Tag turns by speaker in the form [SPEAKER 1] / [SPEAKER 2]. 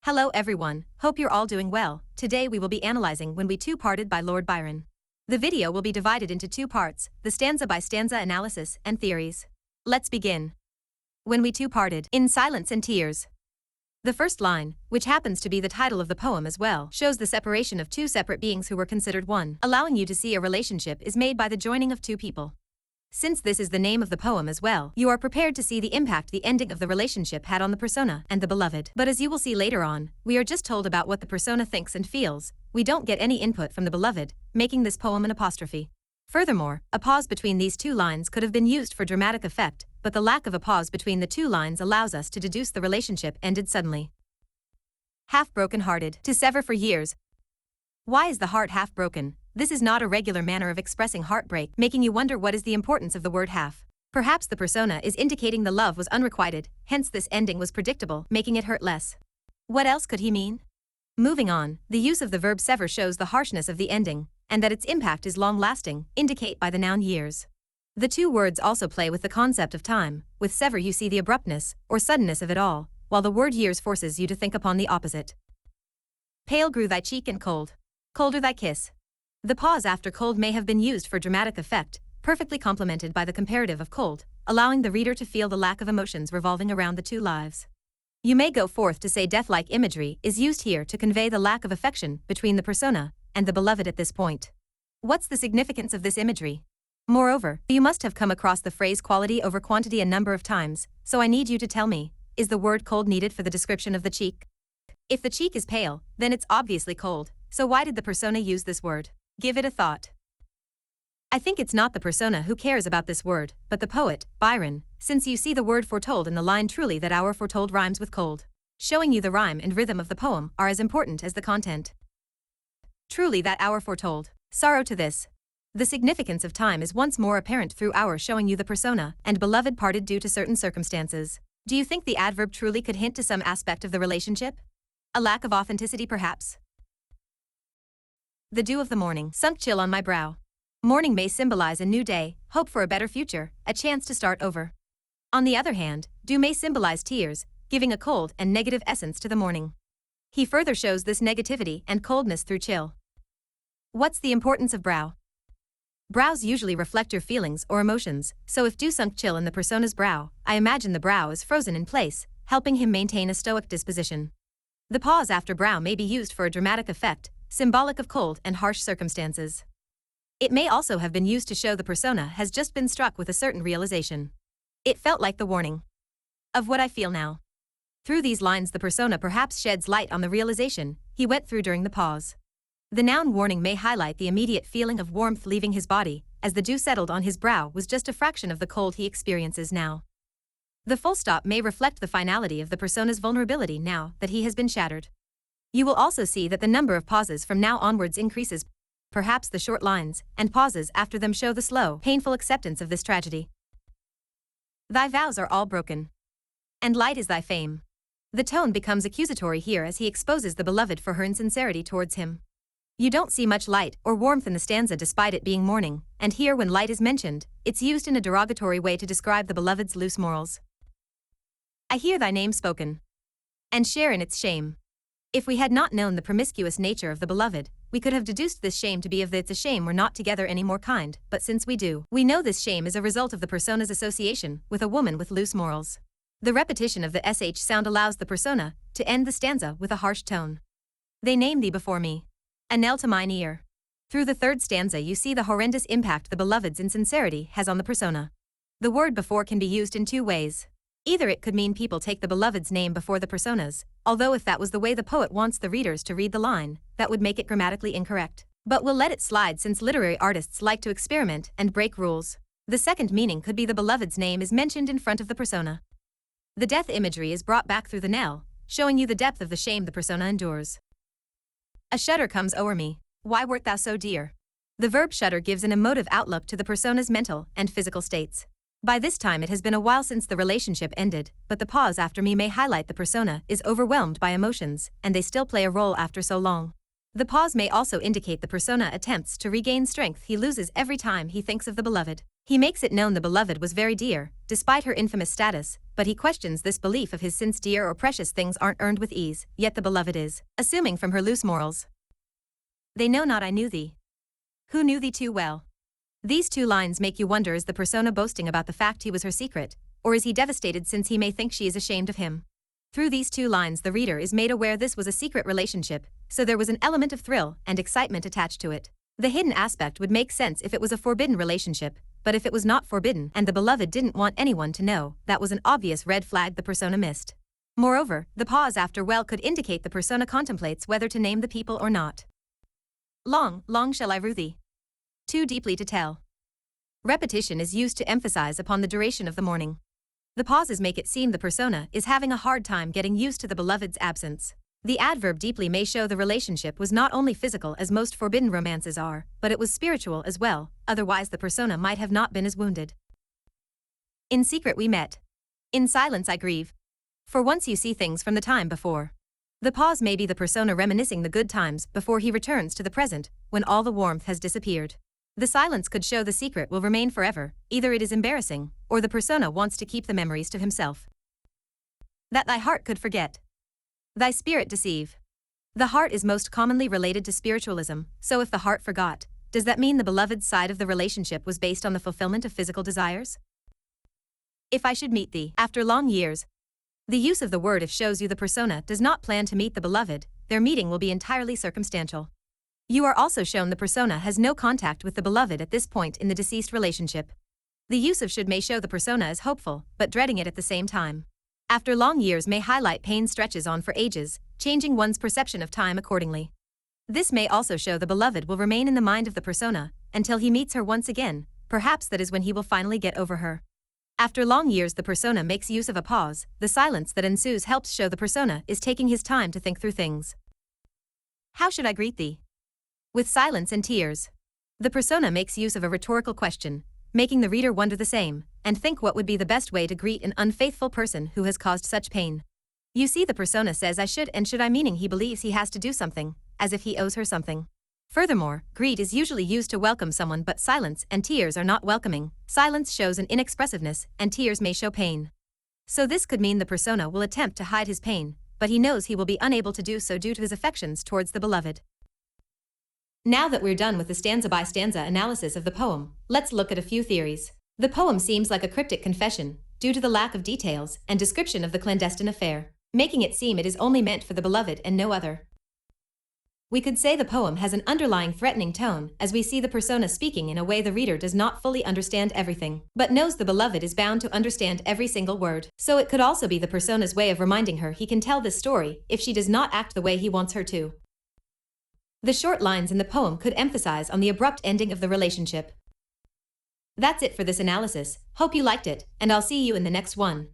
[SPEAKER 1] Hello everyone, hope you're all doing well. Today we will be analyzing When We Two Parted by Lord Byron. The video will be divided into two parts, the stanza by stanza analysis and theories. Let's begin. When We Two Parted, in silence and tears. The first line, which happens to be the title of the poem as well, shows the separation of two separate beings who were considered one, allowing you to see a relationship is made by the joining of two people. Since this is the name of the poem as well, you are prepared to see the impact the ending of the relationship had on the persona and the beloved. But as you will see later on, we are just told about what the persona thinks and feels. We don't get any input from the beloved, making this poem an apostrophe. Furthermore, a pause between these two lines could have been used for dramatic effect, but the lack of a pause between the two lines allows us to deduce the relationship ended suddenly. Half broken-hearted, to sever for years. Why is the heart half broken? This is not a regular manner of expressing heartbreak, making you wonder what is the importance of the word half. Perhaps the persona is indicating the love was unrequited, hence this ending was predictable, making it hurt less. What else could he mean? Moving on, the use of the verb sever shows the harshness of the ending, and that its impact is long-lasting, indicate by the noun years. The two words also play with the concept of time. With sever you see the abruptness, or suddenness of it all, while the word years forces you to think upon the opposite. Pale grew thy cheek and cold. Colder thy kiss. The pause after cold may have been used for dramatic effect, perfectly complemented by the comparative of cold, allowing the reader to feel the lack of emotions revolving around the two lives. You may go forth to say death-like imagery is used here to convey the lack of affection between the persona and the beloved at this point. What's the significance of this imagery? Moreover, you must have come across the phrase quality over quantity a number of times, so I need you to tell me, is the word cold needed for the description of the cheek? If the cheek is pale, then it's obviously cold, so why did the persona use this word? Give it a thought. I think it's not the persona who cares about this word, but the poet, Byron, since you see the word foretold in the line truly that our foretold rhymes with cold. Showing you the rhyme and rhythm of the poem are as important as the content. Truly that our foretold. Sorrow to this. The significance of time is once more apparent through our showing you the persona and beloved parted due to certain circumstances. Do you think the adverb truly could hint to some aspect of the relationship? A lack of authenticity perhaps? The dew of the morning sunk chill on my brow. Morning may symbolize a new day, hope for a better future, a chance to start over. On the other hand, dew may symbolize tears, giving a cold and negative essence to the morning. He further shows this negativity and coldness through chill. What's the importance of brow? Brows usually reflect your feelings or emotions, so if dew sunk chill in the persona's brow, I imagine the brow is frozen in place, helping him maintain a stoic disposition. The pause after brow may be used for a dramatic effect, symbolic of cold and harsh circumstances. It may also have been used to show the persona has just been struck with a certain realization. It felt like the warning of what I feel now. Through these lines the persona perhaps sheds light on the realization he went through during the pause. The noun warning may highlight the immediate feeling of warmth leaving his body, as the dew settled on his brow was just a fraction of the cold he experiences now. The full stop may reflect the finality of the persona's vulnerability now that he has been shattered. You will also see that the number of pauses from now onwards increases. Perhaps the short lines and pauses after them show the slow, painful acceptance of this tragedy. Thy vows are all broken. And light is thy fame. The tone becomes accusatory here as he exposes the beloved for her insincerity towards him. You don't see much light or warmth in the stanza despite it being morning, and here when light is mentioned, it's used in a derogatory way to describe the beloved's loose morals. I hear thy name spoken. And share in its shame. If we had not known the promiscuous nature of the beloved, we could have deduced this shame to be of the it's a shame we're not together any more kind, but since we do, we know this shame is a result of the persona's association with a woman with loose morals. The repetition of the sh sound allows the persona to end the stanza with a harsh tone. They name thee before me. A knell to mine ear. Through the third stanza you see the horrendous impact the beloved's insincerity has on the persona. The word before can be used in two ways. Either it could mean people take the beloved's name before the persona's, although if that was the way the poet wants the readers to read the line, that would make it grammatically incorrect. But we'll let it slide since literary artists like to experiment and break rules. The second meaning could be the beloved's name is mentioned in front of the persona. The death imagery is brought back through the knell, showing you the depth of the shame the persona endures. A shudder comes o'er me. Why wert thou so dear? The verb shudder gives an emotive outlook to the persona's mental and physical states. By this time it has been a while since the relationship ended, but the pause after me may highlight the persona is overwhelmed by emotions, and they still play a role after so long. The pause may also indicate the persona attempts to regain strength he loses every time he thinks of the beloved. He makes it known the beloved was very dear, despite her infamous status, but he questions this belief of his since dear or precious things aren't earned with ease, yet the beloved is, assuming from her loose morals. They know not I knew thee. Who knew thee too well? These two lines make you wonder, is the persona boasting about the fact he was her secret, or is he devastated since he may think she is ashamed of him? Through these two lines the reader is made aware this was a secret relationship, so there was an element of thrill and excitement attached to it. The hidden aspect would make sense if it was a forbidden relationship, but if it was not forbidden and the beloved didn't want anyone to know, that was an obvious red flag the persona missed. Moreover, the pause after well could indicate the persona contemplates whether to name the people or not. Long, long shall I rue thee. Too deeply to tell. Repetition is used to emphasize upon the duration of the mourning. The pauses make it seem the persona is having a hard time getting used to the beloved's absence. The adverb deeply may show the relationship was not only physical as most forbidden romances are, but it was spiritual as well, otherwise the persona might have not been as wounded. In secret we met. In silence I grieve. For once you see things from the time before. The pause may be the persona reminiscing the good times before he returns to the present, when all the warmth has disappeared. The silence could show the secret will remain forever, either it is embarrassing, or the persona wants to keep the memories to himself. That thy heart could forget. Thy spirit deceive. The heart is most commonly related to spiritualism, so if the heart forgot, does that mean the beloved's side of the relationship was based on the fulfillment of physical desires? If I should meet thee, after long years. The use of the word if shows you the persona does not plan to meet the beloved, their meeting will be entirely circumstantial. You are also shown the persona has no contact with the beloved at this point in the deceased relationship. The use of should may show the persona is hopeful, but dreading it at the same time. After long years may highlight pain stretches on for ages, changing one's perception of time accordingly. This may also show the beloved will remain in the mind of the persona until he meets her once again, perhaps that is when he will finally get over her. After long years the persona makes use of a pause, the silence that ensues helps show the persona is taking his time to think through things. How should I greet thee? With silence and tears. The persona makes use of a rhetorical question, making the reader wonder the same, and think what would be the best way to greet an unfaithful person who has caused such pain. You see the persona says I should and should I, meaning he believes he has to do something, as if he owes her something. Furthermore, greet is usually used to welcome someone, but silence and tears are not welcoming. Silence shows an inexpressiveness, and tears may show pain. So this could mean the persona will attempt to hide his pain, but he knows he will be unable to do so due to his affections towards the beloved. Now that we're done with the stanza-by-stanza analysis of the poem, let's look at a few theories. The poem seems like a cryptic confession, due to the lack of details and description of the clandestine affair, making it seem it is only meant for the beloved and no other. We could say the poem has an underlying threatening tone, as we see the persona speaking in a way the reader does not fully understand everything, but knows the beloved is bound to understand every single word. So it could also be the persona's way of reminding her he can tell this story if she does not act the way he wants her to. The short lines in the poem could emphasize on the abrupt ending of the relationship. That's it for this analysis. Hope you liked it, and I'll see you in the next one.